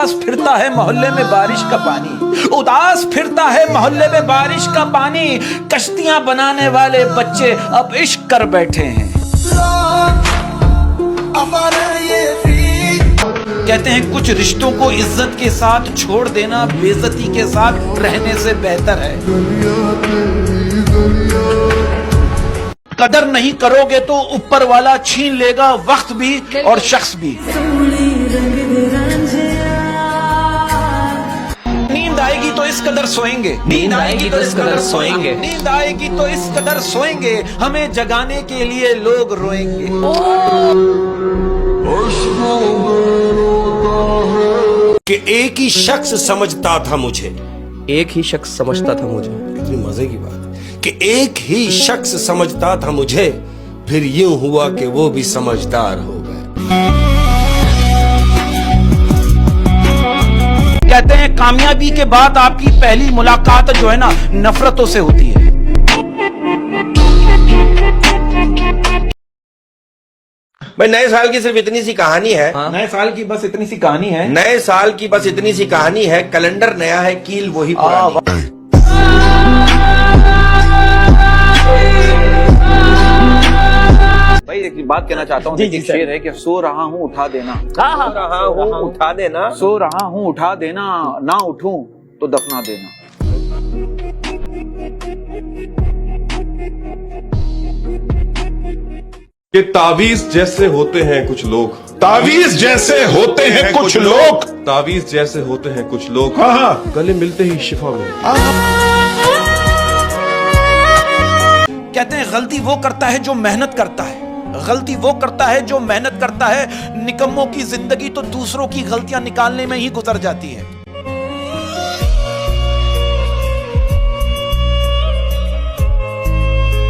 उदास फिरता है मोहल्ले में बारिश का पानी, उदास फिरता है मोहल्ले में बारिश का पानी। कश्तियां बनाने वाले बच्चे अब इश्क कर बैठे हैं। कहते हैं कुछ रिश्तों को इज्जत के साथ छोड़ देना बेइज्जती के साथ रहने से बेहतर है। कदर नहीं करोगे तो ऊपर वाला छीन लेगा वक्त भी और शख्स भी। नींद आएगी तो इस कदर सोएंगे, नींद आएगी तो इस कदर सोएंगे, नींद आएगी तो इस कदर सोएंगे, हमें जगाने के लिए लोग रोएंगे। कि एक ही शख्स समझता था मुझे, एक ही शख्स समझता था मुझे। इतनी मजे की बात कि एक ही शख्स समझता था मुझे, फिर यूं हुआ कि वो भी समझदार हो गए। कहते हैं कामयाबी के बाद आपकी पहली मुलाकात जो है ना नफरतों से होती है। भाई नए साल की सिर्फ इतनी सी कहानी है, नए साल की बस इतनी सी कहानी है, नए साल की बस इतनी सी कहानी है। कैलेंडर नया है, कील वही पुरानी। भाई एक बात कहना चाहता हूँ, एक शेर है कि सो रहा हूँ उठा देना, सो रहा हूँ उठा देना, सो रहा हूँ उठा देना, ना उठूं तो दफना देना। कि तावीज जैसे होते हैं कुछ लोग, तावीज जैसे होते हैं कुछ लोग, तावीज जैसे होते हैं कुछ लोग, हाँ गले मिलते ही शिफा मिलती। कहते हैं गलती वो करता है जो मेहनत करता है, गलती वो करता है जो मेहनत करता है। निकम्मों की जिंदगी तो दूसरों की गलतियां निकालने में ही गुजर जाती है।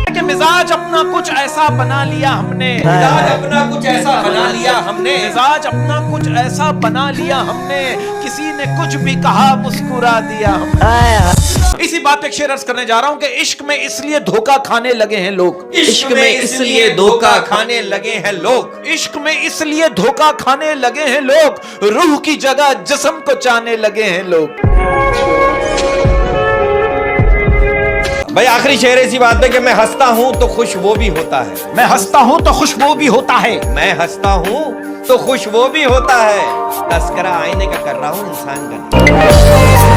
कि मिजाज अपना कुछ ऐसा बना लिया हमने, मिजाज अपना कुछ ऐसा बना लिया हमने, मिजाज अपना कुछ ऐसा बना लिया हमने, किसी ने कुछ भी कहा मुस्कुरा दिया हमने। इसी बात पे शेयर अर्ज करने जा रहा हूं कि इश्क में इसलिए धोखा खाने लगे हैं लोग, इश्क में इसलिए धोखा खाने लगे हैं लोग, इश्क में इसलिए धोखा खाने लगे हैं लोग, रूह की जगह जिस्म को चाहने लगे हैं लोग। भाई आखिरी शेर ऐसी बात है कि मैं हंसता हूँ तो खुश वो भी होता है, मैं हंसता हूं तो खुश वो भी होता है, मैं हंसता हूँ तो खुश वो भी होता है। तस्करा आईने का कर रहा हूँ इंसान का।